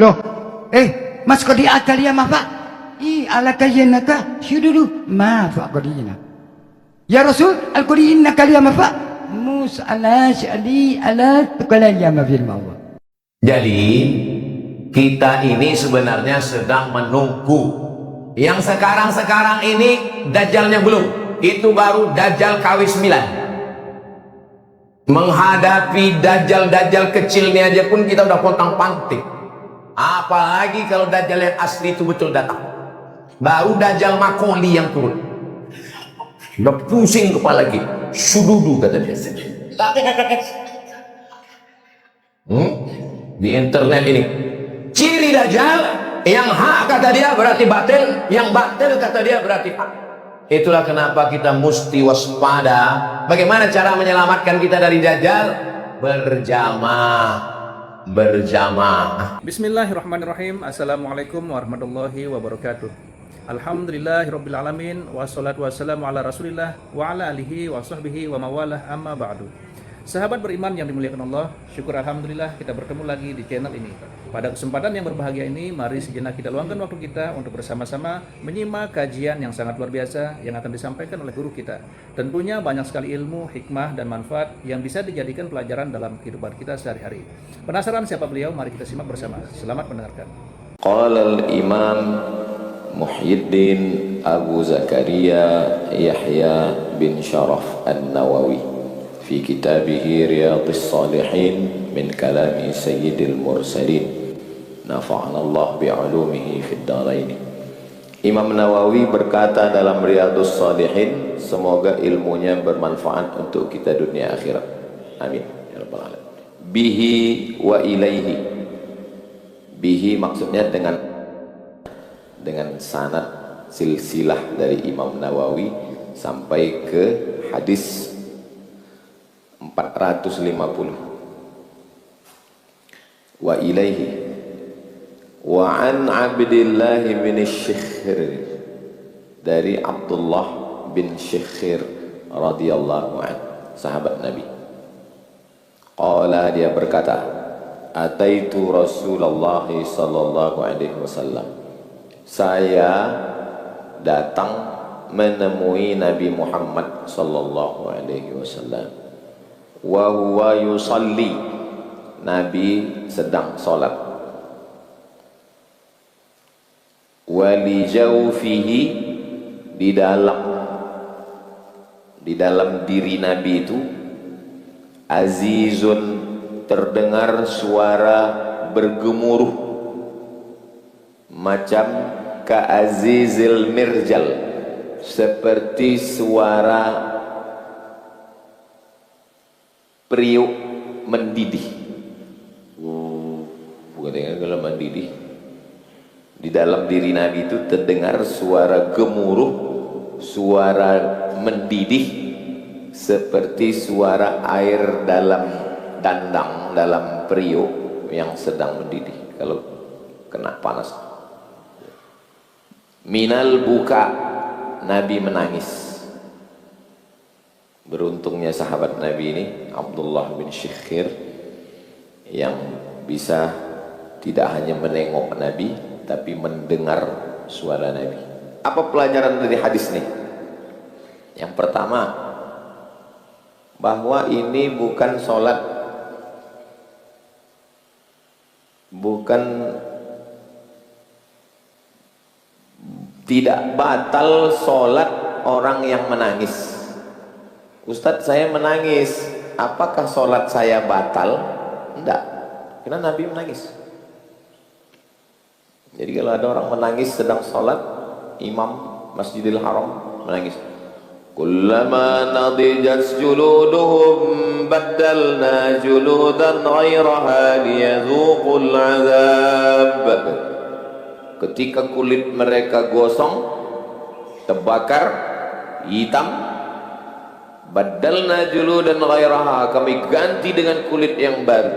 Loh, mas kodi akalia mafa? Ala kayenaka syuduru mafa kodina. Ya Rasul, al kodi inna kalia mafa? Mus ala syali ala tukalaya mafil mawa. Jadi kita ini sebenarnya sedang menunggu. Yang sekarang ini Dajjalnya belum. Itu baru Dajjal KW9. Menghadapi Dajjal kecil ini aja pun kita udah pontang-panting. Apalagi kalau Dajjal yang asli itu betul datang. Baru Dajjal Makoli yang turun. Udah pusing kepala lagi. Sududu kata dia. Di internet ini. Ciri Dajjal, yang hak kata dia berarti batil, yang batil kata dia berarti hak. Itulah kenapa kita mesti waspada. Bagaimana cara menyelamatkan kita dari Dajjal? Berjamaah. Bismillahirrahmanirrahim. Assalamualaikum warahmatullahi wabarakatuh. Alhamdulillahirrabbilalamin. Wassalatu wassalamu ala rasulillah wa ala alihi wa sahbihi wa mawalah amma ba'du. Sahabat beriman yang dimuliakan Allah, syukur alhamdulillah kita bertemu lagi di channel ini. Pada kesempatan yang berbahagia ini, mari sejenak kita luangkan waktu kita untuk bersama-sama menyimak kajian yang sangat luar biasa yang akan disampaikan oleh guru kita. Tentunya banyak sekali ilmu, hikmah, dan manfaat yang bisa dijadikan pelajaran dalam kehidupan kita sehari-hari. Penasaran siapa beliau? Mari kita simak bersama. Selamat mendengarkan. Qala al-Imam Muhyiddin Abu Zakaria Yahya bin Sharaf An-Nawawi fi kitabih Riyadhus Shalihin min kalami Sayyidil Mursalin nafa'ana Allah bi'ulumihi fid dharain. Imam Nawawi berkata dalam Riyadhus Shalihin, semoga ilmunya bermanfaat untuk kita dunia akhirat. Amin ya rabbal alamin. Bihi wa ilaihi. Bihi maksudnya dengan sanad silsilah dari Imam Nawawi sampai ke hadis 450. Wa ilaihi wa an Abdillah bin Syikhir, dari Abdullah bin Syikhir radhiyallahu anhu, sahabat Nabi. Qala, dia berkata, ataitu Rasulullah sallallahu alaihi wasallam, saya datang menemui Nabi Muhammad sallallahu alaihi wasallam. Wa huwa yusalli, Nabi sedang salat. Wa li jawfihi, di dalam diri Nabi itu azizun, terdengar suara bergemuruh macam ka'azizil mirjal, seperti suara periuk mendidih. Bukan kalau mendidih. Di dalam diri Nabi itu terdengar suara gemuruh, suara mendidih, seperti suara air dalam dandang, dalam periuk yang sedang mendidih kalau kena panas. Minal buka, Nabi menangis. Beruntungnya sahabat Nabi ini Abdullah bin Syikhir yang bisa tidak hanya menengok Nabi tapi mendengar suara Nabi. Apa pelajaran dari hadis ini? Yang pertama, bahwa ini bukan sholat, tidak batal sholat orang yang menangis. Ustadz, saya menangis, apakah sholat saya batal? Enggak, karena Nabi menangis. Jadi kalau ada orang menangis sedang sholat, imam Masjidil Haram menangis, kullama nadijat juluduhum baddalna juludan ghairaha liyadhuqul azab. Ketika kulit mereka gosong, terbakar, hitam, baddalna juludan ghairaha, kami ganti dengan kulit yang baru,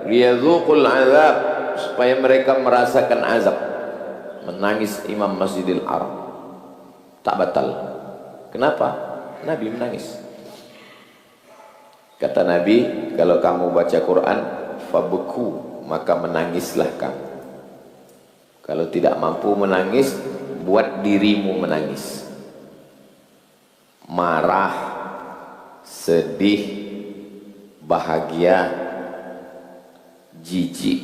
liyadhuqul azab, supaya mereka merasakan azab. Menangis Imam Masjidil Haram tak batal. Kenapa? Nabi menangis. Kata Nabi, kalau kamu baca Quran fabku, maka menangislah kamu. Kalau tidak mampu menangis, buat dirimu menangis. Marah, sedih, bahagia, jijik,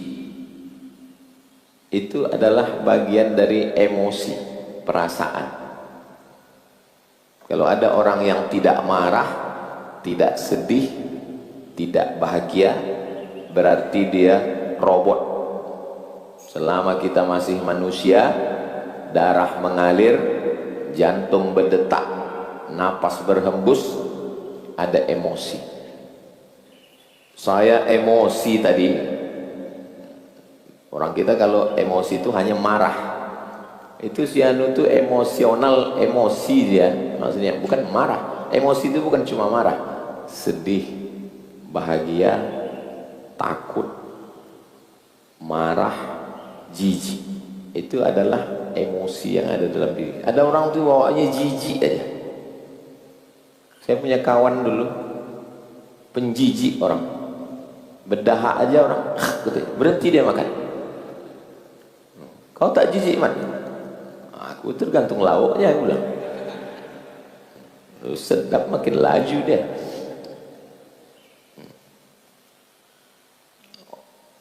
itu adalah bagian dari emosi, perasaan. Kalau ada orang yang tidak marah, tidak sedih, tidak bahagia, berarti dia robot. Selama kita masih manusia, darah mengalir, jantung berdetak, napas berhembus, ada emosi. Saya emosi tadi. Orang kita kalau emosi itu hanya marah. Itu si anu itu emosional, emosi dia. Maksudnya bukan marah. Emosi itu bukan cuma marah. Sedih, bahagia, takut, marah, jijik. Itu adalah emosi yang ada dalam diri. Ada orang tuh bawaannya jijik aja. Saya punya kawan dulu penjijik orang, berdahak aja orang, berhenti dia makan. Kau tak jijik man? Aku tergantung lauknya, aku bilang. Sedap makin laju dia.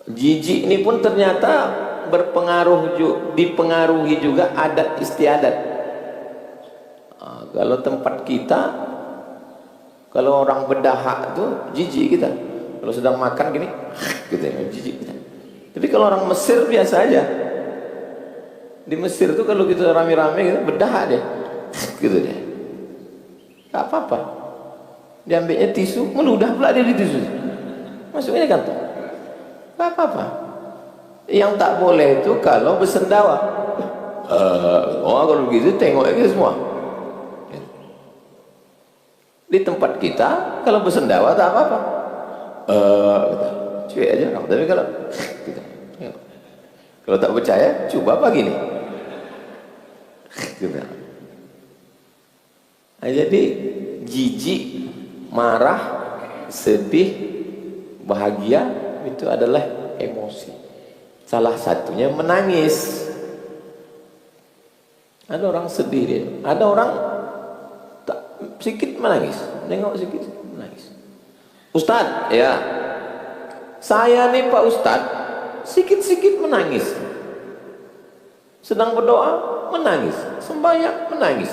Jijik ini pun ternyata berpengaruh, dipengaruhi juga adat istiadat. Kalau tempat kita, kalau orang berdahak tuh jijik kita. Kalau sedang makan gini, gitu ya, jijik kita. Tapi kalau orang Mesir biasa aja. Di Mesir tuh kalau kita rame-rame gitu, berdahak dia, gitu deh. Gak apa-apa. Diambilnya tisu, meludah pula dia di tisu. Masuknya kantong. Gak apa-apa. Yang tak boleh itu kalau bersendawa. Kalau begitu tengok aja semua. Di tempat kita kalau bersendawa tak apa-apa. Cuek aja orang. Tapi kalau gitu. Kalau tak percaya, coba apa gini. Gitu. Nah, jadi jijik, marah, sedih, bahagia itu adalah emosi. Salah satunya menangis. Ada orang sedih dia, ada orang tak, sedikit menangis, nengok sedikit menangis. Ustadz, ya, saya nih Pak Ustadz, sedikit-sedikit menangis. Sedang berdoa, menangis. Sembahyang, menangis.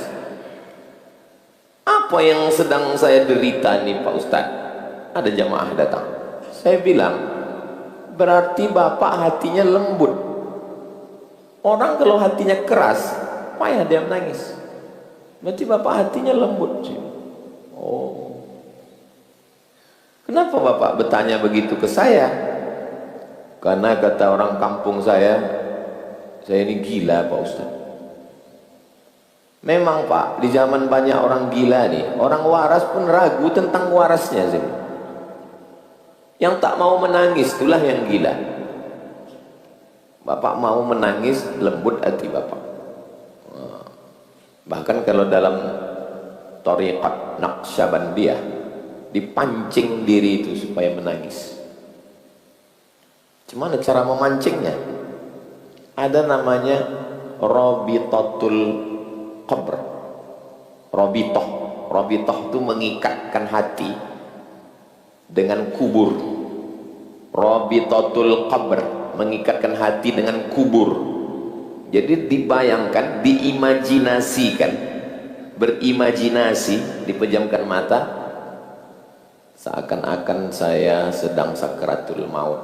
Apa yang sedang saya derita nih Pak Ustadz? Ada jamaah datang. Saya bilang, berarti Bapak hatinya lembut. Orang kalau hatinya keras, payah dia menangis. Berarti Bapak hatinya lembut. Oh. Kenapa Bapak bertanya begitu ke saya? Karena kata orang kampung saya ini gila Pak Ustaz. Memang Pak, di zaman banyak orang gila nih, orang waras pun ragu tentang warasnya sih. Yang tak mau menangis itulah yang gila. Bapak mau menangis, lembut hati Bapak. Bahkan kalau dalam Thariqat Naqsyabandiyah, dipancing diri itu supaya menangis. Gimana cara memancingnya? Ada namanya Rabitatul Qabr. Rabitoh itu mengikatkan hati dengan kubur. Rabitatul Qabr, mengikatkan hati dengan kubur. Jadi dibayangkan, diimajinasikan, berimajinasi, dipejamkan mata, seakan-akan saya sedang sakratul maut.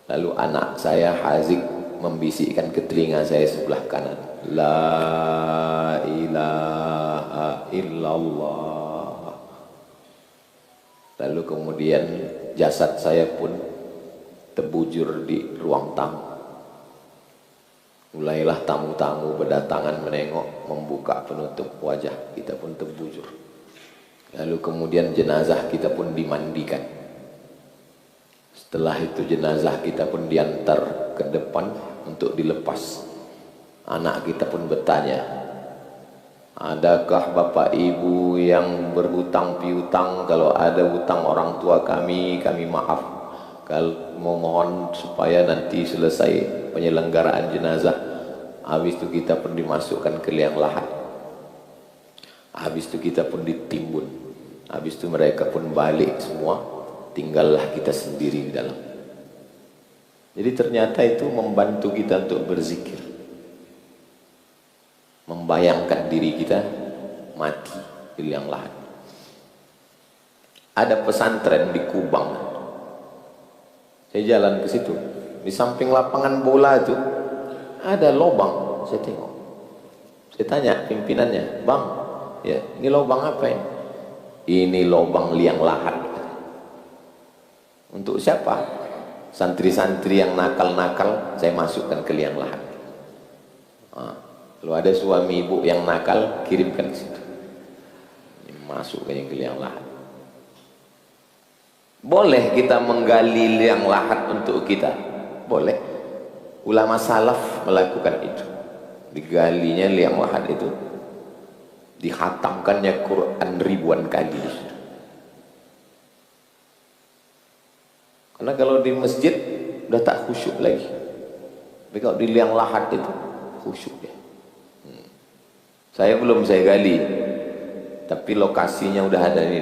Lalu anak saya Hazik membisikkan ke telinga saya sebelah kanan, La ilaha illallah. Lalu kemudian jasad saya pun terbujur di ruang tamu. Mulailah tamu-tamu berdatangan menengok, membuka penutup wajah, kita pun terbujur. Lalu kemudian jenazah kita pun dimandikan. Setelah itu jenazah kita pun diantar ke depan untuk dilepas. Anak kita pun bertanya, adakah bapak ibu yang berhutang piutang? Kalau ada hutang orang tua kami maaf. Kalau mohon supaya nanti selesai penyelenggaraan jenazah. Habis itu kita pun dimasukkan ke liang lahat. Habis itu kita pun ditimbun. Habis itu mereka pun balik semua, tinggallah kita sendiri di dalam. Jadi ternyata itu membantu kita untuk berzikir, membayangkan diri kita mati di liang lahat. Ada pesantren di Kubang. Saya jalan ke situ, di samping lapangan bola itu ada lubang. Saya tengok, saya tanya pimpinannya, "Bang, ya ini lubang apa ini?" "Ini lubang liang lahat." "Untuk siapa?" "Santri-santri yang nakal-nakal saya masukkan ke liang lahat. Kalau ada suami ibu yang nakal, kirimkan ke situ, masukkan ke liang lahat." Boleh kita menggali liang lahat untuk kita, boleh. Ulama salaf melakukan itu, digalinya liang lahat itu, dihatamkannya Quran ribuan kali di situ. Karena kalau di masjid udah tak khusyuk lagi, tapi kalau di liang lahat itu khusyuk ya. Saya gali, tapi lokasinya udah ada di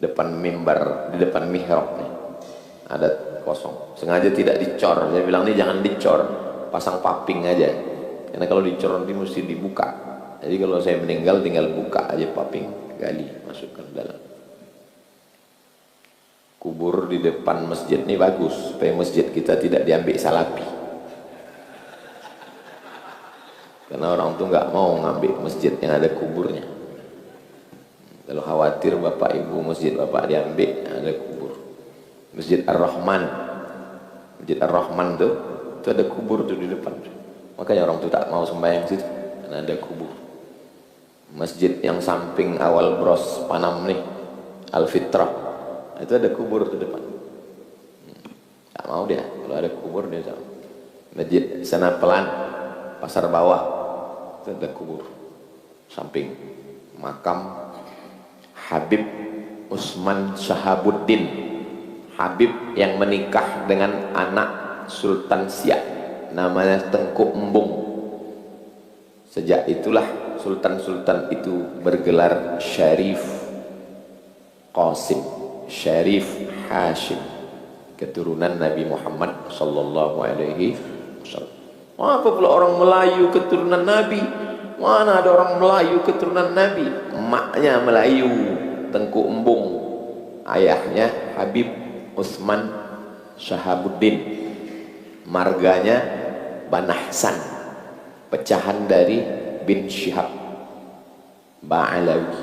depan mimbar, di depan mihrab nih, ada kosong. Sengaja tidak dicor. Saya bilang nih jangan dicor, pasang paping aja. Karena kalau dicor nanti mesti dibuka. Jadi kalau saya meninggal tinggal buka aja paping, gali, masukkan dalam. Kubur di depan masjid ini bagus, supaya masjid kita tidak diambil salapi. Karena orang tuh nggak mau ngambil masjid yang ada kuburnya. Kalau khawatir bapak ibu masjid bapak diambil, ada kubur. Masjid Ar-Rahman, Masjid Ar-Rahman tuh, itu ada kubur tuh di depan. Makanya orang tuh tak mau sembahyang situ, karena ada kubur. Masjid yang samping awal Bros Panam nih, Al-Fitrah, itu ada kubur di depan. Tak mau dia, kalau ada kubur dia tak mau. Masjid sana Pelan, Pasar Bawah, itu ada kubur. Samping makam Habib Usman Shahabuddin, Habib yang menikah dengan anak Sultan Siak, namanya Tengku Embung. Sejak itulah sultan-sultan itu bergelar Syarif Qasim, Syarif Hashim, keturunan Nabi Muhammad sallallahu alaihi wasallam. Apa pula orang Melayu keturunan Nabi? Mana ada orang Melayu keturunan Nabi? Emaknya Melayu, Tengku Embung. Ayahnya Habib Usman Shahabuddin. Marganya Banahsan, pecahan dari bin Syihab Ba'alawi.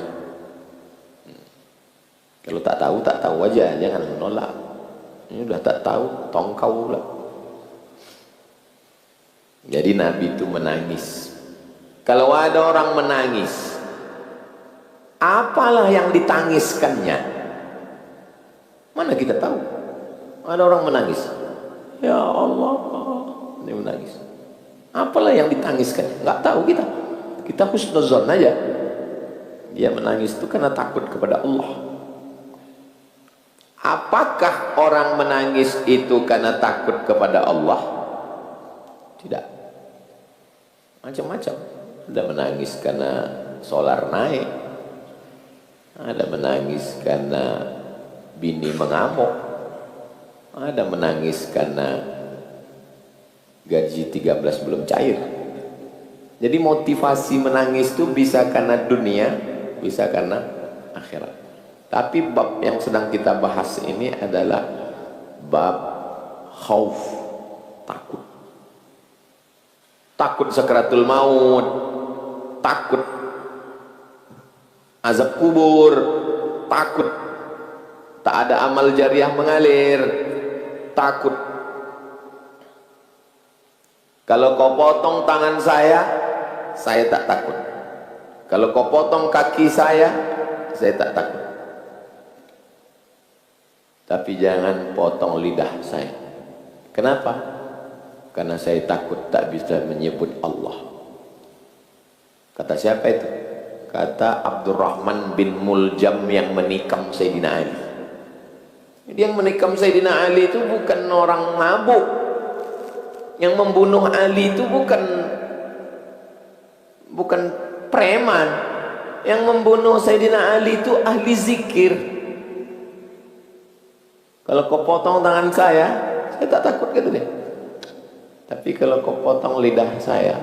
Kalau tak tahu aja, jangan menolak. Ini udah tak tahu, tongkau pula. Jadi Nabi itu menangis. Kalau ada orang menangis, apalah yang ditangiskannya? Mana kita tahu? Ada orang menangis, ya Allah, dia menangis. Apalah yang ditangiskannya? Nggak tahu kita. Kita husnuzon aja. Dia menangis itu karena takut kepada Allah. Apakah orang menangis itu karena takut kepada Allah? Tidak. Macam-macam. Ada menangis karena solar naik, ada menangis karena bini mengamuk, ada menangis karena gaji 13 belum cair. Jadi motivasi menangis itu bisa karena dunia, bisa karena akhirat. Tapi bab yang sedang kita bahas ini adalah bab khauf, takut. Takut sakaratul maut, takut azab kubur, takut tak ada amal jariah mengalir, takut kalau kau potong tangan saya tak takut. Kalau kau potong kaki saya tak takut. Tapi jangan potong lidah saya. Kenapa? Karena saya takut tak bisa menyebut Allah. Kata siapa itu? Kata Abdurrahman bin Muljam yang menikam Sayyidina Ali. Dia yang menikam Sayyidina Ali itu bukan orang mabuk, Yang membunuh Ali itu bukan preman. Yang membunuh Sayyidina Ali itu ahli zikir. Kalau kau potong tangan saya tak takut gitu deh. Tapi kalau kau potong lidah saya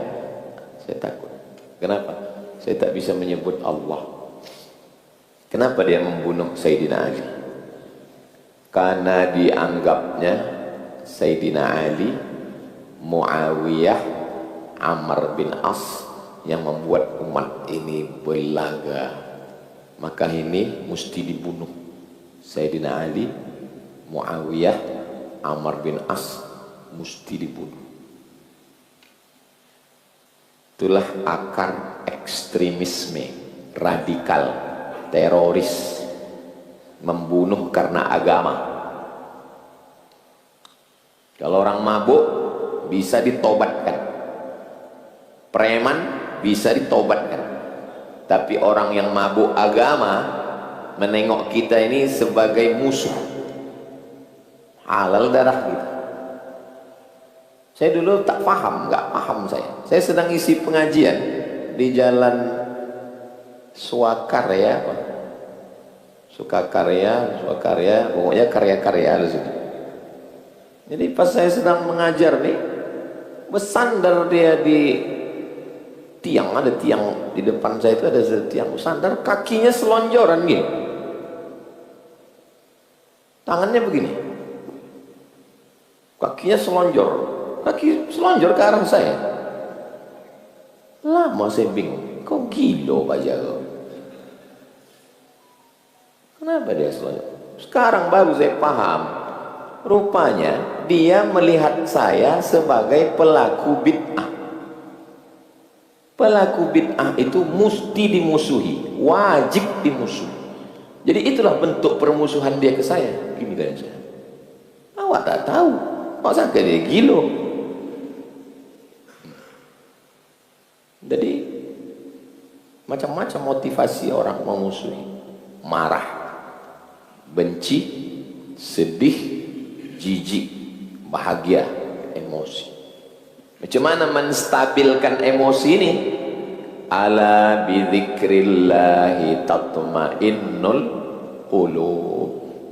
takut. Kenapa? Saya tak bisa menyebut Allah. Kenapa dia membunuh Sayyidina Ali? Karena dianggapnya Sayyidina Ali, Muawiyah, Amr bin As yang membuat umat ini belaga. Maka ini mesti dibunuh. Sayyidina Ali, Muawiyah, Amr bin As mesti dibunuh. Itulah akar ekstremisme, radikal, teroris, membunuh karena agama. Kalau orang mabuk bisa ditobatkan, preman bisa ditobatkan, tapi orang yang mabuk agama menengok kita ini sebagai musuh, halal darah kita. Saya dulu tak paham, nggak paham saya. Saya sedang isi pengajian di jalan Swakarya, Sukakarya, pokoknya karya-karya di situ. Jadi pas saya sedang mengajar nih, bersandar dia di tiang, ada tiang di depan saya itu ada tiang, bersandar, kakinya selonjoran gitu. Tangannya begini, kakinya selonjor. Kaki selonjor ke arah saya. Lama saya bingung, kok gila Pak Jago? Kenapa dia selonjor? Sekarang baru saya paham. Rupanya dia melihat saya sebagai pelaku bid'ah. Pelaku bid'ah itu mesti dimusuhi, wajib dimusuhi. Jadi itulah bentuk permusuhan dia ke saya. Gini kan saya. Awak tak tahu, awak sangka dia gila. Jadi macam-macam motivasi orang memusuhi. Marah, benci, sedih, jijik, bahagia, emosi. Macam mana menstabilkan emosi ini? Ala bidzikrillahi tatma'innul qulub.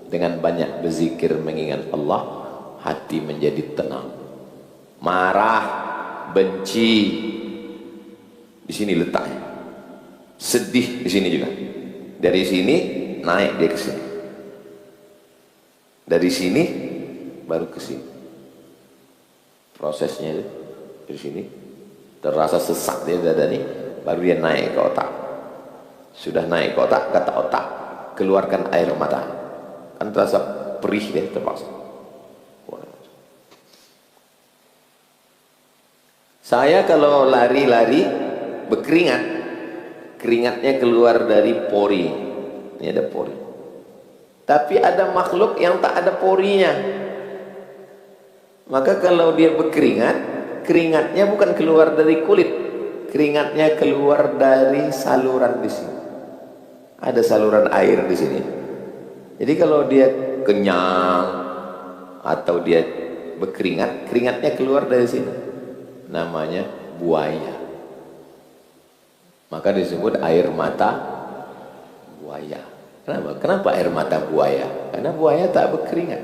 Dengan banyak berzikir mengingat Allah, hati menjadi tenang. Marah, benci, di sini letaknya. Sedih di sini juga. Dari sini naik dia ke sini. Dari sini baru ke sini. Prosesnya itu dari sini terasa sesak dia dada nih, baru dia naik ke otak. Sudah naik ke otak, kata otak, keluarkan air mata. Kan terasa perih dia terpaksa. Saya kalau lari-lari berkeringat, keringatnya keluar dari pori. Ini ada pori. Tapi ada makhluk yang tak ada porinya. Maka kalau dia berkeringat, keringatnya bukan keluar dari kulit, keringatnya keluar dari saluran di sini. Ada saluran air di sini. Jadi kalau dia kenyang atau dia berkeringat, keringatnya keluar dari sini. Namanya buaya. Maka disebut air mata buaya. Kenapa? Kenapa air mata buaya? Karena buaya tak berkeringat.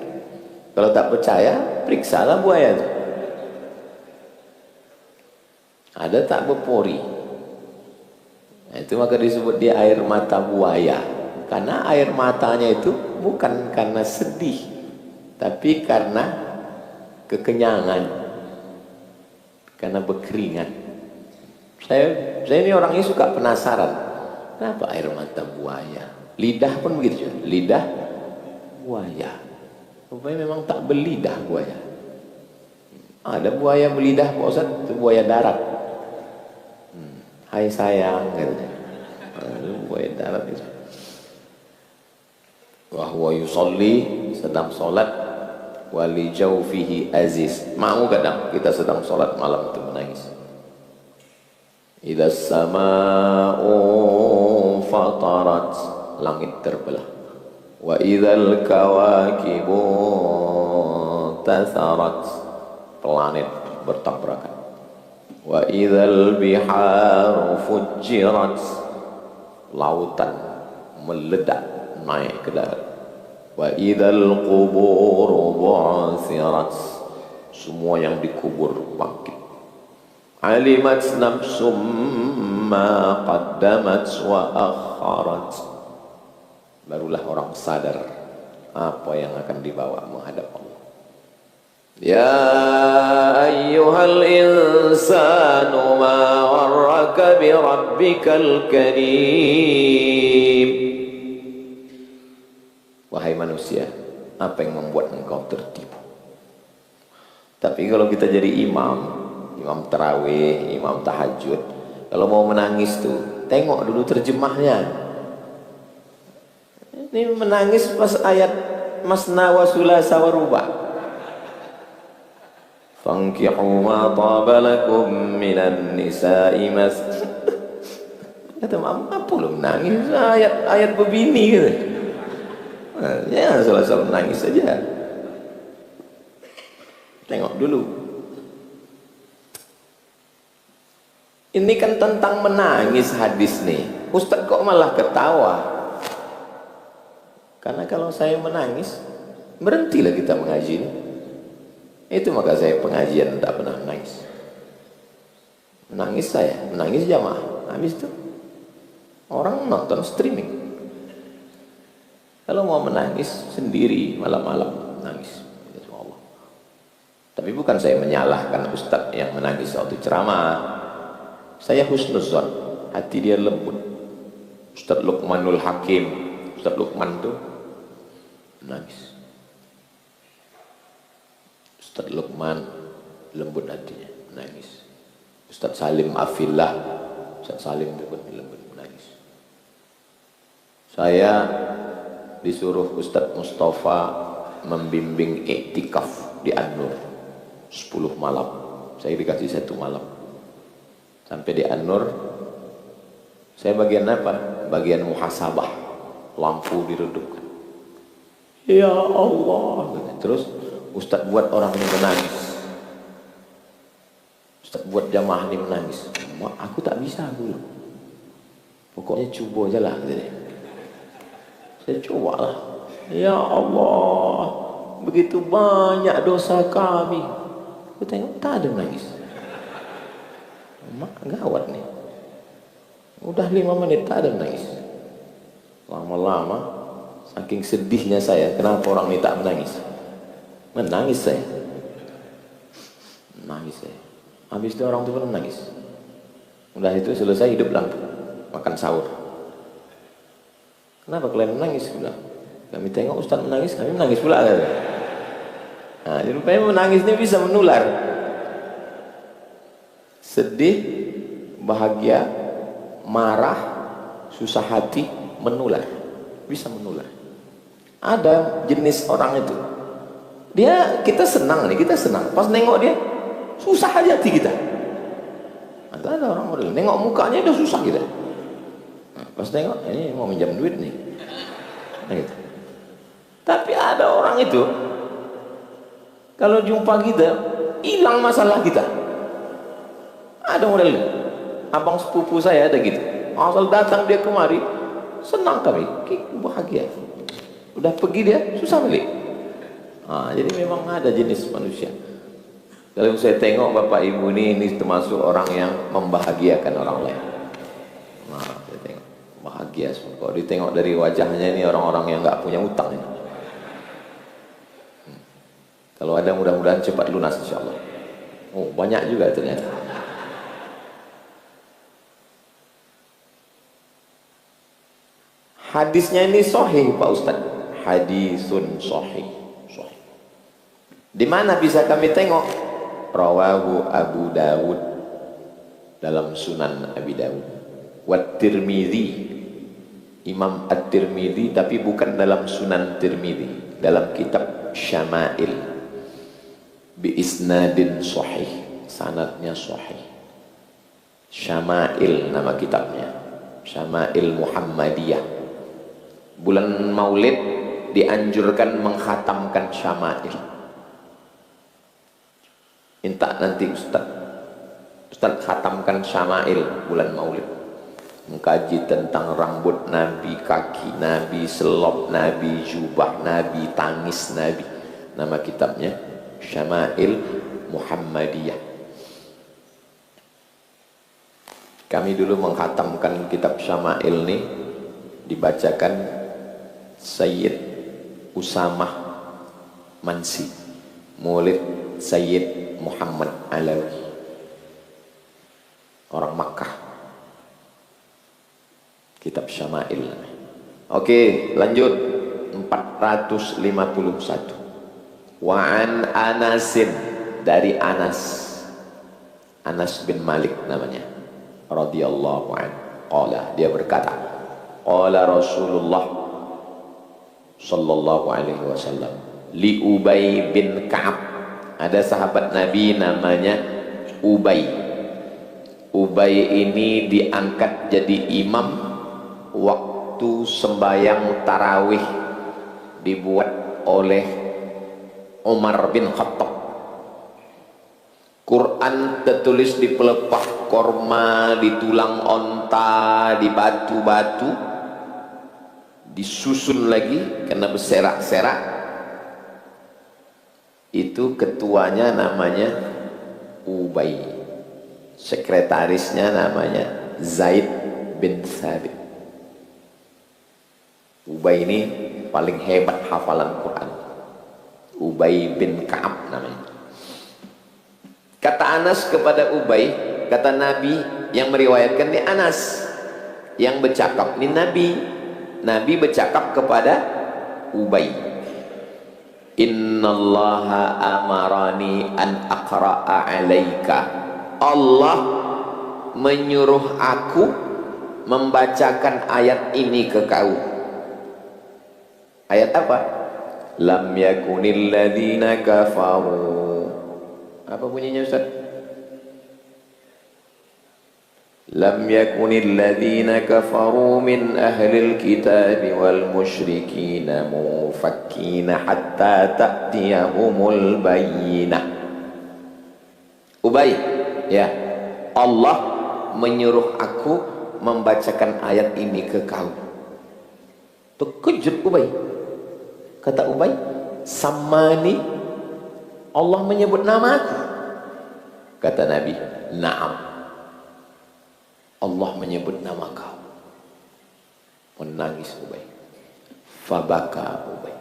Kalau tak percaya, periksalah buaya itu. Ada tak berpori? Nah, itu maka disebut dia air mata buaya. Karena air matanya itu bukan karena sedih, tapi karena kekenyangan, karena berkeringat. Saya ini orangnya suka penasaran. Kenapa air mata buaya? Lidah pun begitu juga. Lidah buaya. Rupanya memang tak berlidah buaya. Ada buaya berlidah Pak Ustaz, itu buaya darat. Hai sayang, katanya. Buaya darat itu. Wa huwa yusolli, sedang solat, wali jaufihi aziz. Mau kadang kita sedang solat malam itu menangis. Idza sama'u fatarat, langit terbelah. Wa idzal kawakibu tasarat, planet bertabrakan. Wa idzal biharu fujjirat, lautan meledak naik ke darat. Wa idzal quburu bu'thirat, semua yang dikubur bangkit. Alimat nafsum ma qaddamat wa akharat, barulah orang sadar apa yang akan dibawa menghadap Allah. Ya ayyuhal insanu ma gharraka bi rabbikal karim. Wahai manusia, apa yang membuat engkau tertipu? Tapi kalau kita jadi imam tarawih, imam tahajud, kalau mau menangis tuh tengok dulu terjemahnya. Ini menangis pas ayat masna wa sulasa wa ruba. Fankihu ma taba lakum minan nisa'i mas. Kata apa lu menangis? Ayat begini gitu. Ya salah-salah menangis saja. Tengok dulu. Ini kan tentang menangis hadis nih. Ustaz kok malah ketawa? Karena kalau saya menangis, berhentilah kita mengaji ini. Itu maka saya pengajian tidak pernah menangis. Menangis saya, menangis jamaah. Habis itu orang nonton streaming. Kalau mau menangis sendiri malam-malam nangis. Allah. Tapi bukan saya menyalahkan ustaz yang menangis waktu ceramah. Saya husnuzon, hati dia lembut. Ustaz Luqmanul Hakim, Ustaz Luqman tuh menangis. Ustaz Luqman lembut hatinya, menangis. Ustaz Salim Afillah, Ustaz Salim lembut menangis. Saya disuruh Ustaz Mustafa membimbing iktikaf di An-Nur 10 malam. Saya dikasih 1 malam. Sampai di An-Nur, saya bagian apa? Bagian muhasabah, lampu diredupkan. Ya Allah. Terus Ustaz buat orang ini menangis. Ustaz buat jamaah ini menangis. Aku tak bisa dulu. Pokoknya coba aja lah. Saya coba lah. Ya Allah, begitu banyak dosa kami. Aku tengok tak ada menangis. Gawat nih. Udah 5 menit tak ada menangis. Lama-lama saking sedihnya saya, kenapa orang ini tak menangis? Menangis saya. Menangis saya. Habis itu orang itu pun menangis. Udah itu selesai hidup lampu, makan sahur. Kenapa kalian menangis? Bilang, kami tengok Ustaz menangis, kami menangis pula. Nah, jadi rupanya menangis ini bisa menular. Sedih, bahagia, marah, susah hati, menular. Bisa menular. Ada jenis orang itu. Kita senang nih, kita senang. Pas nengok dia, susah aja hati kita. Ada orang model, nengok mukanya udah susah kita. Pas nengok, ini mau minjam duit nih. Nah, gitu. Tapi ada orang itu, kalau jumpa kita, hilang masalah kita. Ada model, abang sepupu saya ada gitu. Asal datang dia kemari, senang kami, bahagia. Udah pergi dia, susah balik. Nah, jadi memang ada jenis manusia. Kalau saya tengok bapak ibu ini termasuk orang yang membahagiakan orang lain. Nah, saya tengok bahagia. Kalau ditengok dari wajahnya ini orang-orang yang nggak punya utang ini. Kalau ada mudah-mudahan cepat lunas insya Allah. Oh, banyak juga ternyata. Hadisnya ini sahih Pak Ustaz. Hadisun sahih. Di mana bisa kami tengok? Rawahu Abu Dawud dalam Sunan Abi Dawud. Wa Tirmidzi, Imam At-Tirmidzi, tapi bukan dalam Sunan Tirmidzi, dalam kitab Syama'il bi isnadin sahih, sanadnya sahih. Syama'il nama kitabnya, Syama'il Muhammadiyah. Bulan Maulid dianjurkan menghatamkan Syama'il. Minta nanti Ustaz khatamkan Syama'il bulan Maulid, mengkaji tentang rambut Nabi, kaki Nabi, selop Nabi, jubah Nabi, tangis Nabi. Nama kitabnya Syama'il Muhammadiyah. Kami dulu menghatamkan kitab Syama'il ini, dibacakan Sayyid Usamah Mansi, Maulid Sayyid Muhammad Alawi, orang Makkah. Kitab Syama'il. Oke, lanjut. 451. Wa an Anasin, dari Anas bin Malik namanya, radhiyallahu anhu. Qala, dia berkata, qala Rasulullah sallallahu alaihi wasallam li Ubay bin Ka'ab. Ada sahabat Nabi namanya Ubay. Ubay ini diangkat jadi imam waktu sembahyang tarawih dibuat oleh Umar bin Khattab. Quran tertulis di pelepah korma, di tulang onta, di batu-batu, disusun lagi karena berserak-serak. Itu ketuanya namanya Ubay, sekretarisnya namanya Zaid bin Thabit. Ubay ini paling hebat hafalan Quran. Ubay bin Ka'ab namanya. Kata Anas kepada Ubay, kata Nabi yang meriwayatkan ini Anas, yang bercakap ini Nabi. Nabi bercakap kepada Ubay, innallaha amarani an aqra'a alaika. Allah menyuruh aku membacakan ayat ini ke kau. Ayat apa? Lam yakunil ladzina kafaru. Apa bunyinya Ustaz? Lam yakunil ladzina kafaru min ahlil kitab wal musyrikin mufakkina hatta ta'tiyahumul bayyinah. Ubay, ya, Allah menyuruh aku membacakan ayat ini ke kau. Terkejut Ubay. Kata Ubay, samani, Allah menyebut nama aku. Kata Nabi, na'am, Allah menyebut nama kau. Menangis Ubay. Fabaka Ubay.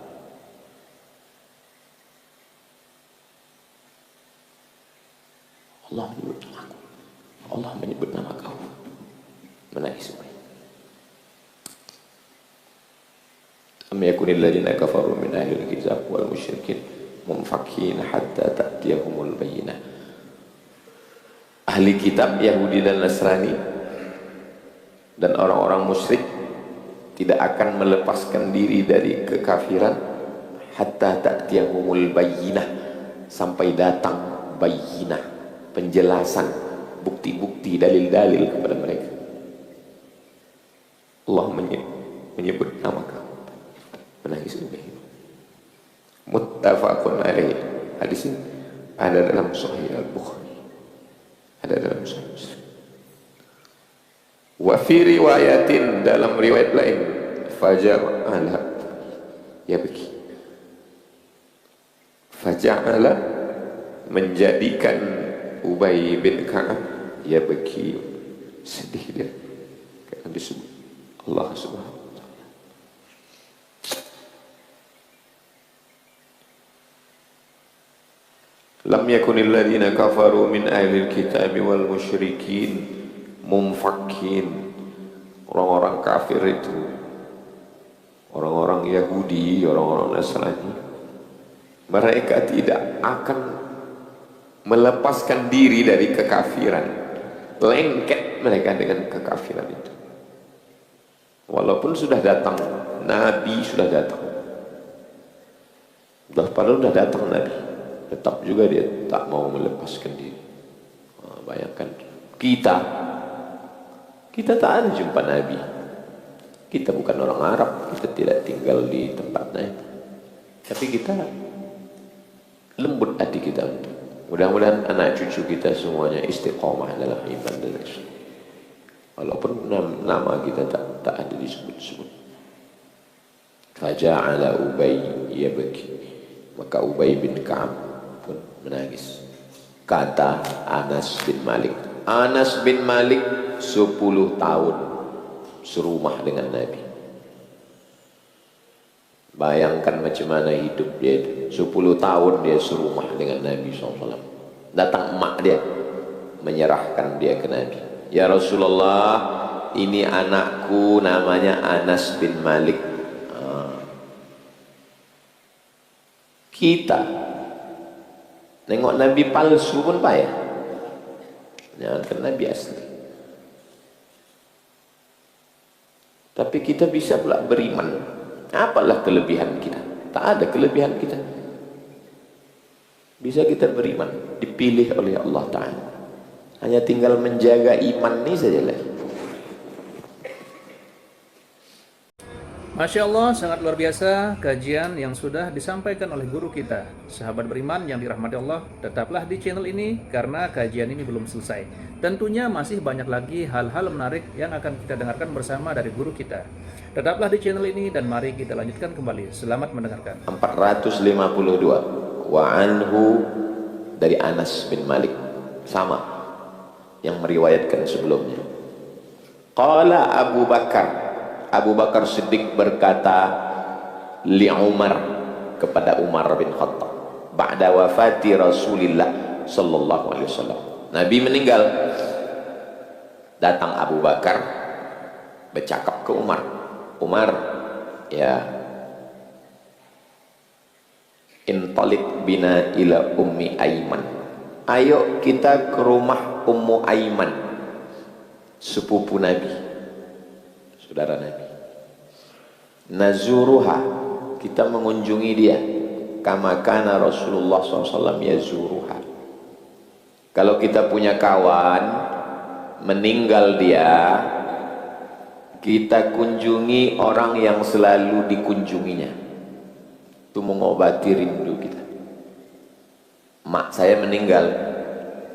Allah menyebut nama aku. Allah menyebut nama kau. Menangis Ubay. Am yakunil ladzina kafaru min ahlil kitab wal musyrikin munfakin hatta ta'tiyahumul bayyinah. Ahli kitab Yahudi dan Nasrani dan orang-orang musyrik tidak akan melepaskan diri dari kekafiran hatta ta'tiyahumul bayyinah, sampai datang bayyinah, penjelasan, bukti-bukti, dalil-dalil kepada mereka. Allah menyebut nama kamu. Menangis Ubay. Muttafaqun alaih. Hadis ini ada dalam Sahih Al-Bukhari, ada dalam Sahih Muslim. Wa fi riwayatin, dalam riwayat lain, faja'ala, ya beki, faja'ala, menjadikan Ubay bin Ka'ab, ya beki, sedih dia karena disebut Allah Subhanahu. Lam yakunil ladzina kafaru min ahlil kitab wal musyrikin munfakin. Orang-orang kafir itu, orang-orang Yahudi, orang-orang Nasrani, mereka tidak akan melepaskan diri dari kekafiran. Lengket mereka dengan kekafiran itu. Walaupun sudah datang Nabi, sudah datang, padahal sudah datang Nabi, tetap juga dia tak mau melepaskan diri. Bayangkan kita tak ada jumpa Nabi, kita bukan orang Arab, kita tidak tinggal di tempat Nabi, tapi kita lembut hati kita untuk Mudah-mudahan anak cucu kita semuanya istiqomah dalam iman dan Islam. Walaupun nama kita tak ada disebut-sebut. Faja'ala Ubay yabki, maka Ubay bin Ka'ab pun menangis. Kata Anas bin Malik, Anas bin Malik 10 tahun serumah dengan Nabi. Bayangkan macam mana hidup dia itu. 10 tahun dia serumah dengan Nabi SAW. Datang emak dia, menyerahkan dia ke Nabi. Ya Rasulullah, ini anakku namanya Anas bin Malik. Kita nengok Nabi palsu pun payah, jangankan Nabi asli. Tapi kita bisa pula beriman. Apalah kelebihan kita? Tak ada kelebihan kita. Bisa kita beriman, dipilih oleh Allah Ta'ala. Hanya tinggal menjaga iman ini sajalah. Masya Allah, sangat luar biasa kajian yang sudah disampaikan oleh guru kita. Sahabat beriman yang dirahmati Allah, tetaplah di channel ini karena kajian ini belum selesai. Tentunya masih banyak lagi hal-hal menarik yang akan kita dengarkan bersama dari guru kita. Tetaplah di channel ini dan mari kita lanjutkan kembali. Selamat mendengarkan. 452 wa anhu, dari Anas bin Malik, sama yang meriwayatkan sebelumnya. Qala Abu Bakar, Abu Bakar Siddiq berkata li Umar, kepada Umar bin Khattab, ba'da wafati Rasulillah sallallahu alaihi wasallam. Nabi meninggal, datang Abu Bakar bercakap ke Umar, Umar, ya, intalik bina ila Ummi Aiman, ayo kita ke rumah Ummu Aiman, sepupu Nabi, saudara Nabi. Nazuruha, kita mengunjungi dia, kama kana Rasulullah SAW yazuruha. Kalau kita punya kawan meninggal dia, kita kunjungi orang yang selalu dikunjunginya, itu mengobati rindu kita. Mak saya meninggal,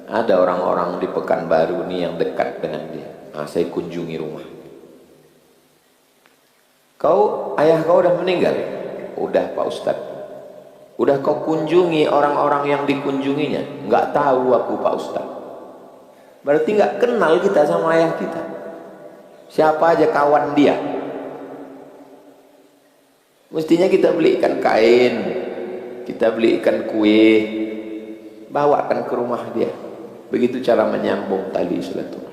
ada orang-orang di Pekanbaru nih yang dekat dengan dia, saya kunjungi rumah. Ayah kau udah meninggal? Udah Pak Ustadz. Udah kau kunjungi orang-orang yang dikunjunginya? Enggak tahu aku Pak Ustadz. Berarti enggak kenal kita sama ayah kita. Siapa aja kawan dia. Mestinya kita belikan kain, kita belikan kue, bawakan ke rumah dia. Begitu cara menyambung tali silaturahmi.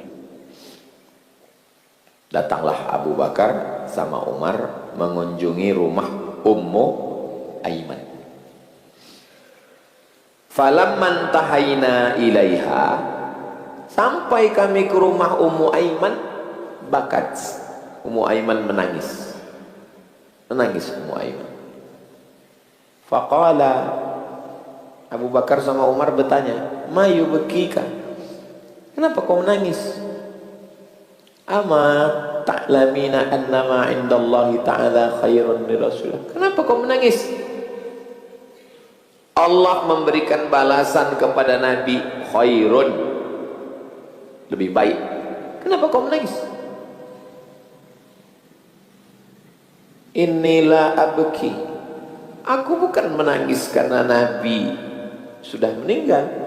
Datanglah Abu Bakar sama Umar mengunjungi rumah Ummu Aiman. Falamman tahayna ilaiha, sampai kami ke rumah Ummu Aiman, bakat Ummu Aiman menangis. Menangis Ummu Aiman. Faqala, Abu Bakar sama Umar bertanya, ma yubkika, kenapa kau menangis? Ama ta'lamina annama indallahi ta'ala khairun li Rasulullah. Kenapa kau menangis? Allah memberikan balasan kepada Nabi khairun, lebih baik. Kenapa kau menangis? Inilah abki, aku bukan menangis karena Nabi sudah meninggal.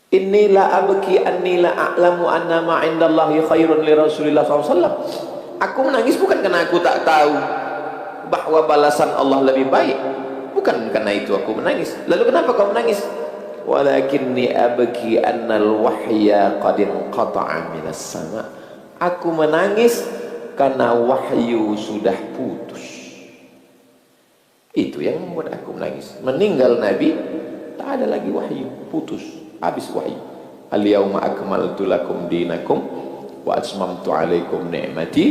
Inilah abki annila a'lamu annama indallahi khairun li Rasulillah SAW. Aku menangis bukan karena aku tak tahu bahwa balasan Allah lebih baik, bukan karena itu aku menangis. Lalu kenapa kau menangis? Walakinni abki annal wahya qad inqata'a minas sama. Aku menangis karena wahyu sudah putus. Itu yang membuat aku menangis. Meninggal Nabi, tak ada lagi wahyu, putus, habis wahyu. Al-yawma akmaltu lakum dinakum wa atmamtu alaikum ni'mati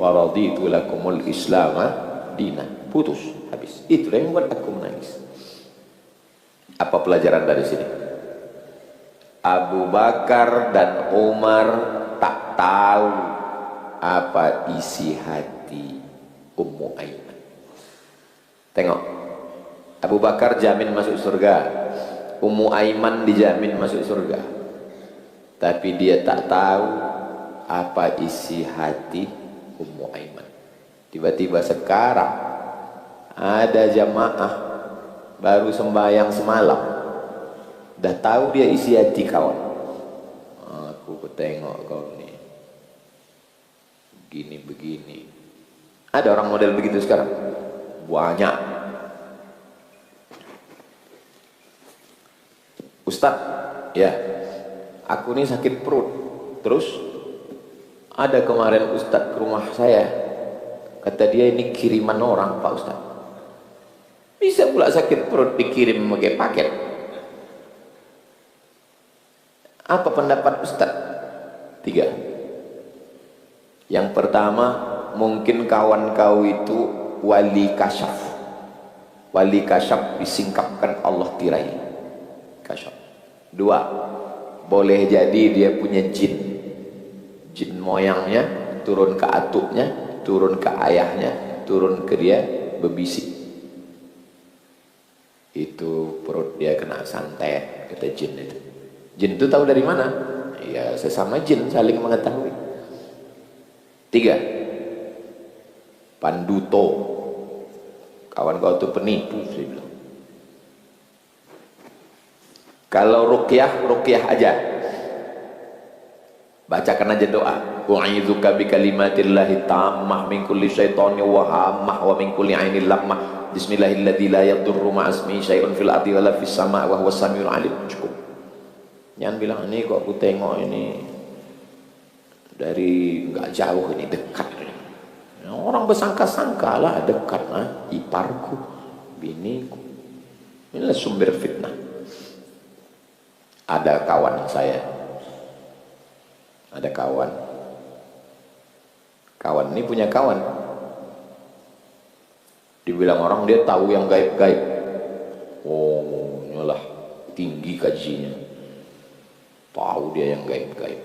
wa raditu lakumul islama dina. Putus, habis. Itu yang membuat aku menangis. Apa pelajaran dari sini? Abu Bakar dan Umar tak tahu apa isi hati Ummu Aiman. Tengok, Abu Bakar jamin masuk surga, Ummu Aiman dijamin masuk surga, tapi dia tak tahu apa isi hati Ummu Aiman. Tiba-tiba sekarang ada jamaah baru sembahyang semalam, dah tahu dia isi hati kawan. Aku tengok kau ni begini. Ada orang model begitu sekarang? Banyak. Ustaz, ya, aku ini sakit perut. Terus ada kemarin Ustaz ke rumah saya, kata dia ini kiriman orang Pak Ustaz. Bisa pula sakit perut dikirim pakai paket. Apa pendapat Ustaz? 3. Yang pertama, mungkin kawan kau itu wali kasyaf. Wali kasyaf disingkapkan Allah tirai. Kasyaf. 2, boleh jadi dia punya jin moyangnya turun ke atuknya, turun ke ayahnya, turun ke dia, berbisik. Itu perut dia kena santet, kata jin itu. Jin itu tahu dari mana? Ya sesama jin saling mengetahui. 3, panduto, kawan kau itu penipu, saya bilang. Kalau ruqyah aja, bacakan aja doa. U'idzuka bi kalimatillahi tammah min kulli syaitani wa hammah wa min kulli ainil lammah. Bismillahilladzi la yadurru ma'asmi syai'un fil ardi wala fis sama' wa huwas samiul alim. Cukup. Jangan bilang ini kok aku tengok ini dari enggak jauh, ini dekat. Orang bersangka-sangka lah dekat, iparku, biniku. Inilah sumber fitnah. Ada kawan saya, ada kawan ini punya kawan, dibilang orang dia tahu yang gaib-gaib. Oh, nyolah tinggi kajinya, tahu dia yang gaib-gaib.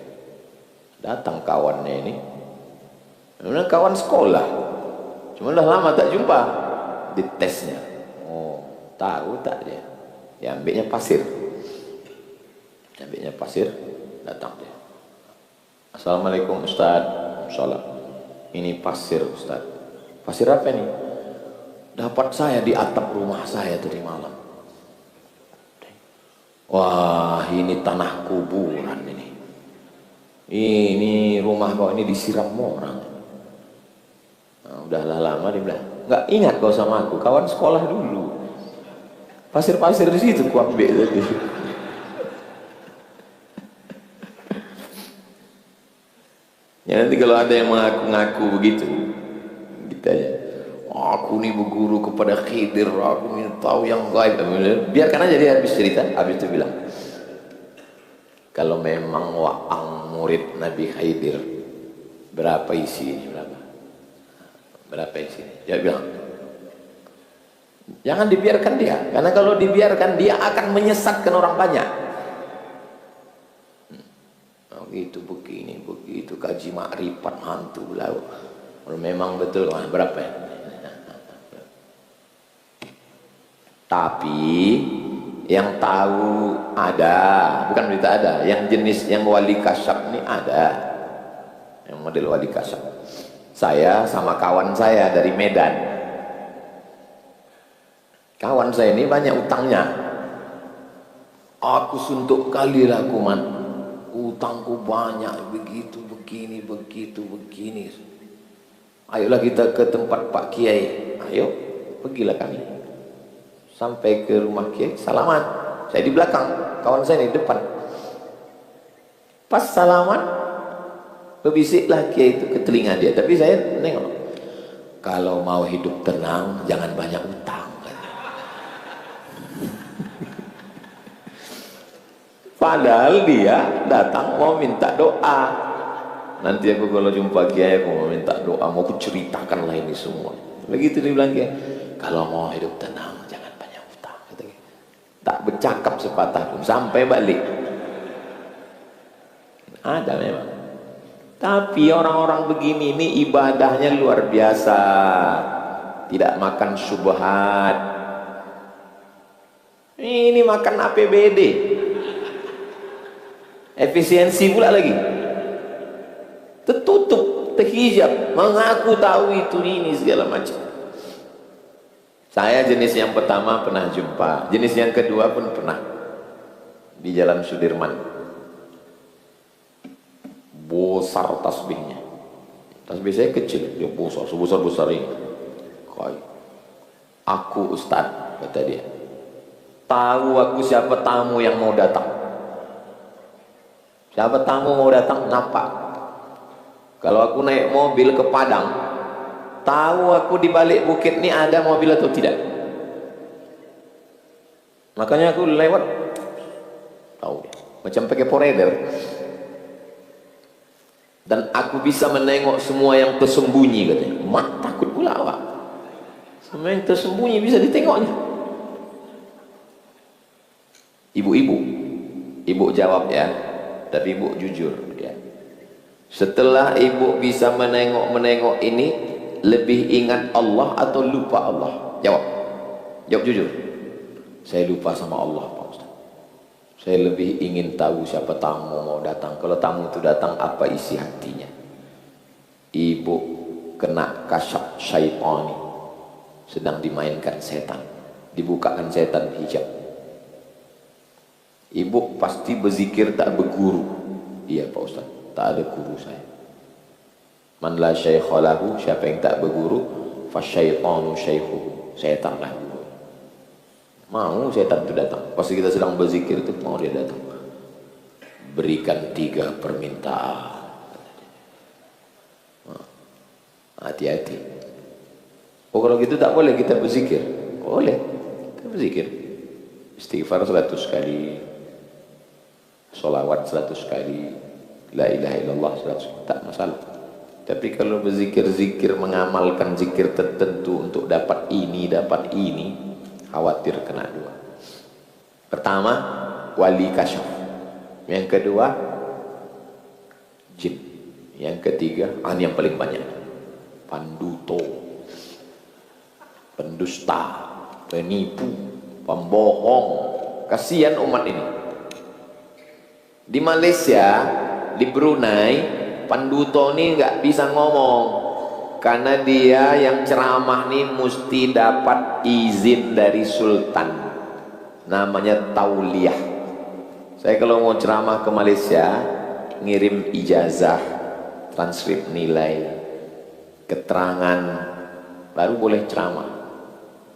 Datang kawannya ini, memang kawan sekolah, cuma udah lama tak jumpa. Ditesnya, oh tahu tak dia, ya ambilnya pasir. Ambilnya pasir, datang dia. Assalamualaikum Ustaz. Salam. Ini pasir Ustaz. Pasir apa ini? Dapat saya di atap rumah saya tadi malam. Wah, ini tanah kuburan ini. Ini rumah kau ini disiram orang. Nah, udahlah lama dia bilang, nggak ingat kau sama aku, kawan sekolah dulu. Pasir-pasir di situ ku ambil tadi. Ya nanti kalau ada yang mengaku-ngaku begitu, gitu aja. Aku nih berguru kepada Khidir, aku ingin tahu yang gaib. Biarkan aja dia habis cerita, habis itu bilang, kalau memang Waang murid Nabi Khidir, berapa isinya? Berapa isinya? Dia bilang, jangan dibiarkan dia, karena kalau dibiarkan dia akan menyesatkan orang banyak. Begitu begini begitu kaji makrifat hantu belau. Kalau memang betul berapa ya? Tapi yang tahu ada, bukan berita ada, yang jenis yang wali kasyaf ini ada, yang model wali kasyaf. Saya sama kawan saya dari Medan, kawan saya ini banyak utangnya. Aku suntuk kali lah kuman, utangku banyak, begitu begini. Ayolah kita ke tempat Pak Kiai. Ayo, pergilah kami. Sampai ke rumah Kiai, salaman. Saya di belakang, kawan saya di depan. Pas salaman, berbisiklah Kiai itu ke telinga dia. Tapi saya nengok, kalau mau hidup tenang, jangan banyak utang. Padahal dia datang mau minta doa. Nanti aku kalau jumpa Kiai, aku mau minta doa, mau kuceritakan lah ini semua. Begitu dia bilang Kiai, kalau mau hidup tenang, jangan banyak utang. Tak bercakap sepatah pun sampai balik. Ada memang. Tapi orang-orang begini ini ibadahnya luar biasa. Tidak makan syubhat, Ini makan APBD. Efisiensi pula lagi. Tertutup, terhijab, mengaku tahu itu ini segala macam. Saya jenis yang pertama pernah jumpa, jenis yang kedua pun pernah di Jalan Sudirman. Besar tasbihnya. Tasbih saya kecil, dia besar, sebesar-besar ini. Aku Ustaz, kata dia. Tahu aku siapa tamu yang mau datang. Siapa tamu mau datang, nampak. Kalau aku naik mobil ke Padang, tahu aku di balik bukit ini ada mobil atau tidak. Makanya aku lewat, tahu dia. Macam pakai poreder. Dan aku bisa menengok semua yang tersembunyi, katanya. Mak takut pula awak. Semua yang tersembunyi bisa ditengoknya. Ibu jawab ya, tapi ibu jujur ya. Setelah ibu bisa menengok ini, lebih ingat Allah atau lupa Allah? Jawab jujur. Saya lupa sama Allah, Pak Ustaz. Saya lebih ingin tahu siapa tamu mau datang. Kalau tamu itu datang, apa isi hatinya? Ibu kena kasyaf syaitani, sedang dimainkan setan, dibukakan setan hijab. Ibu pasti berzikir tak berguru. Iya Pak Ustaz, tak ada guru saya. Man la syaikha lahu, siapa yang tak berguru, fasyaitanu syaikhuhu, setan lah guru. Mau setan itu datang. Pasti kita sedang berzikir itu mau dia datang. Berikan 3 permintaan. Hati-hati. Oh kalau gitu tak boleh kita berzikir? Boleh, kita berzikir. Istighfar 100 kali. Solawat 100 kali, la ilaha illallah 100, tak masalah. Tapi kalau berzikir-zikir, mengamalkan zikir tertentu untuk dapat ini, khawatir kena 2. Pertama, wali kasyaf. Yang kedua, jin. Yang ketiga, ini yang paling banyak, panduto, pendusta, penipu, pembohong. Kasihan umat ini. Di Malaysia, di Brunei, panduto ini nggak bisa ngomong karena dia yang ceramah nih mesti dapat izin dari sultan, namanya tauliyah. Saya kalau mau ceramah ke Malaysia, ngirim ijazah, transkrip nilai, keterangan, baru boleh ceramah.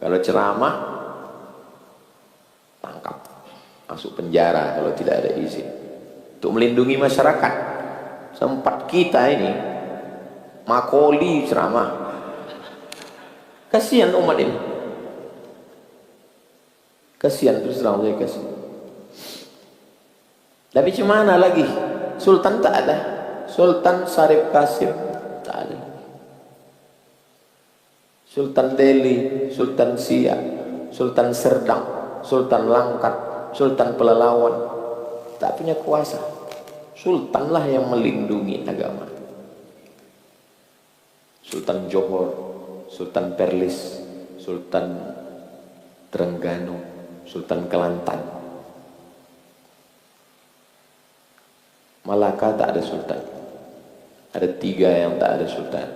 Kalau ceramah, tangkap, masuk penjara kalau tidak ada izin. Untuk melindungi masyarakat. Sempat kita ini makoli ceramah. Kasihan umat ini. Kasihan, terus terang saya kasihan. Tapi gimana lagi? Sultan tak ada. Sultan Syarif Qasim tak ada. Sultan Delhi, Sultan Siak, Sultan Serdang, Sultan Langkat, Sultan Pelalawan tak punya kuasa. Sultanlah yang melindungi agama. Sultan Johor, Sultan Perlis, Sultan Terengganu, Sultan Kelantan. Malaka tak ada sultan. Ada 3 yang tak ada sultan.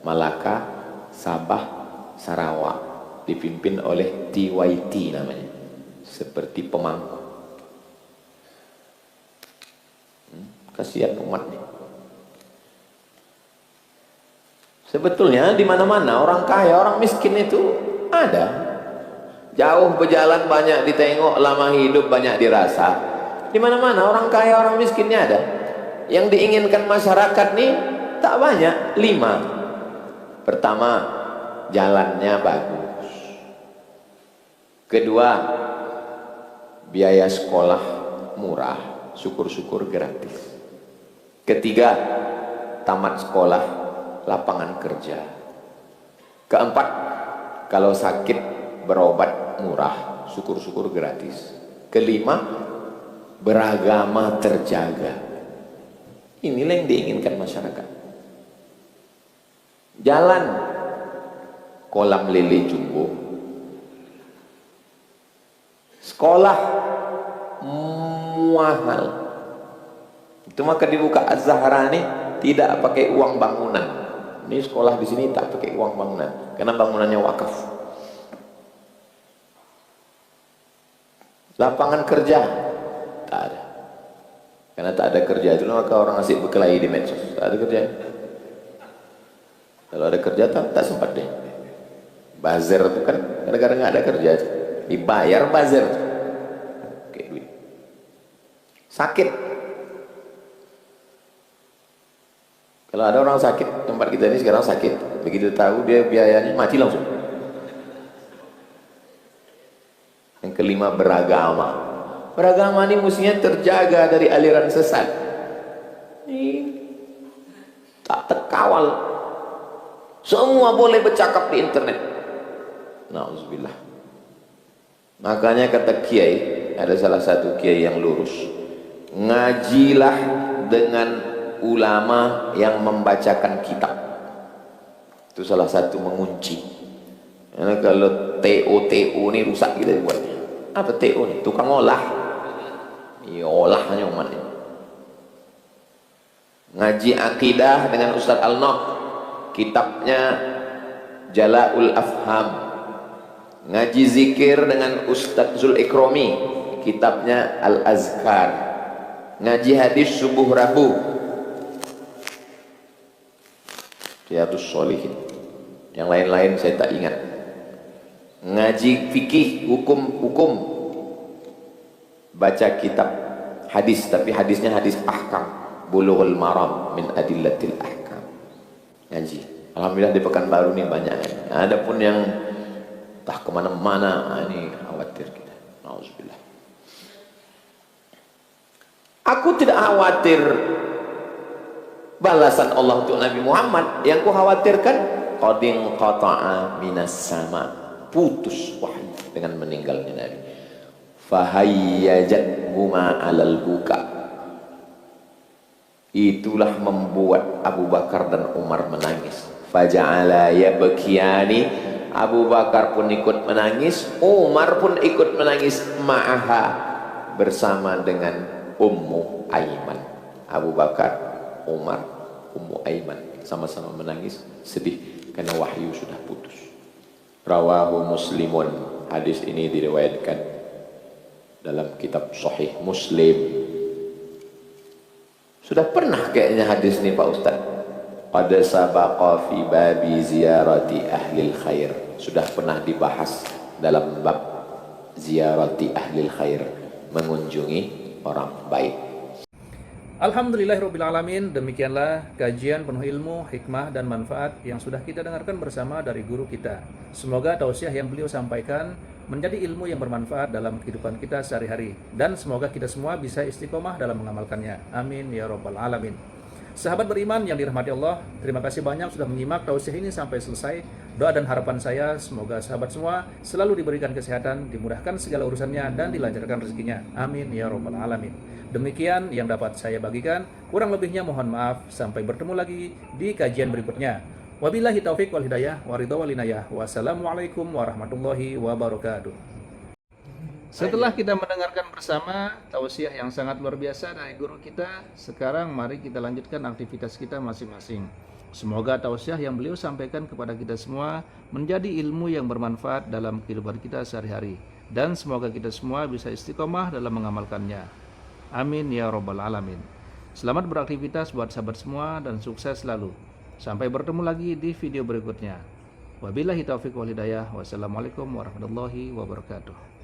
Malaka, Sabah, Sarawak. Dipimpin oleh TYT namanya. Seperti pemangku. Kasihan umat nih. Sebetulnya di mana-mana orang kaya, orang miskin itu ada. Jauh berjalan banyak ditengok, lama hidup banyak dirasa. Di mana-mana orang kaya, orang miskinnya ada. Yang diinginkan masyarakat nih tak banyak, 5. Pertama, jalannya bagus. Kedua, biaya sekolah murah, syukur-syukur gratis. Ketiga, tamat sekolah, lapangan kerja. Keempat, kalau sakit berobat murah, syukur-syukur gratis. Kelima, beragama terjaga. Inilah yang diinginkan masyarakat. Jalan kolam lele jumbo Sekolah mahal. Itu maka dibuka Az-Zahrani tidak pakai uang bangunan. Ini sekolah di sini tak pakai uang bangunan karena bangunannya wakaf. Lapangan kerja tak ada. Karena tak ada kerja itu maka orang asik berkelahi di medsos. Tak ada kerja. Kalau ada kerja tak sempat deh. Bazar itu kan kadang-kadang nggak ada kerja, dibayar bazar. Oke, duit. Sakit. Kalau ada orang sakit, tempat kita ini sekarang sakit. Begitu tahu dia biayanya mati langsung. Yang kelima, beragama. Beragama ini mestinya terjaga dari aliran sesat. Ini tak terkawal. Semua boleh bercakap di internet. Nauzubillah. Makanya kata kiai, ada salah satu kiai yang lurus, ngajilah dengan ulama yang membacakan kitab. Itu salah satu mengunci. Karena kalau TO ini rusak kita buatnya. Apa TO ini? Tukang olah. Ya olahnya umat ini. Ngaji akidah dengan Ustaz Al-Noh, kitabnya Jala'ul Afham. Ngaji zikir dengan Ustaz Zul Ikromi, kitabnya Al-Azkar. Ngaji hadis subuh Rabu, Riyadhus Shalihin. Yang lain-lain saya tak ingat. Ngaji fikih, hukum-hukum, baca kitab hadis, tapi hadisnya hadis ahkam, Bulughul Maram min Adillatil Ahkam. Ngaji. Alhamdulillah di Pekanbaru ini banyak. Nah, ada pun yang entah kemana-mana, ini khawatir kita. Nauzubillah. Aku tidak khawatir balasan Allah untuk Nabi Muhammad. Yang ku khawatirkan qadin qata'a minas sama, putus wahyu dengan meninggalnya Nabi. Fahayyajat huma alal buka. Itulah membuat Abu Bakar dan Umar menangis. Faja'ala yabkiyani, Abu Bakar pun ikut menangis, Umar pun ikut menangis, ma'aha, bersama dengan Ummu Aiman. Abu Bakar, Umar, Ummu Aiman sama-sama menangis, sedih karena wahyu sudah putus. Rawahu Muslimun. Hadis ini diriwayatkan dalam kitab Sahih Muslim. Sudah pernah kayaknya hadis ini Pak Ustaz. Qad sabaqa fi babi ziyarati ahlil khair. Sudah pernah dibahas dalam bab ziyarati ahlil khair, mengunjungi orang baik. Alhamdulillahirrabbilalamin. Demikianlah kajian penuh ilmu, hikmah dan manfaat yang sudah kita dengarkan bersama dari guru kita. Semoga tausiah yang beliau sampaikan menjadi ilmu yang bermanfaat dalam kehidupan kita sehari-hari, dan semoga kita semua bisa istiqomah dalam mengamalkannya. Amin ya rabbal alamin. Sahabat beriman yang dirahmati Allah, terima kasih banyak sudah menyimak tausiah ini sampai selesai. Doa dan harapan saya semoga sahabat semua selalu diberikan kesehatan, dimudahkan segala urusannya, dan dilancarkan rezekinya. Amin ya rabbal alamin. Demikian yang dapat saya bagikan, kurang lebihnya mohon maaf. Sampai bertemu lagi di kajian berikutnya. Wabillahi taufiq wal hidayah wa ridha wal inayah. Wassalamualaikum warahmatullahi wabarakatuh. Setelah kita mendengarkan bersama tausiah yang sangat luar biasa dari guru kita, sekarang mari kita lanjutkan aktivitas kita masing-masing. Semoga tausiah yang beliau sampaikan kepada kita semua menjadi ilmu yang bermanfaat dalam kehidupan kita sehari-hari, dan semoga kita semua bisa istiqomah dalam mengamalkannya. Amin ya rabbal alamin. Selamat beraktivitas buat sahabat semua dan sukses selalu. Sampai bertemu lagi di video berikutnya. Wabillahi taufiq wal hidayah. Wassalamualaikum warahmatullahi wabarakatuh.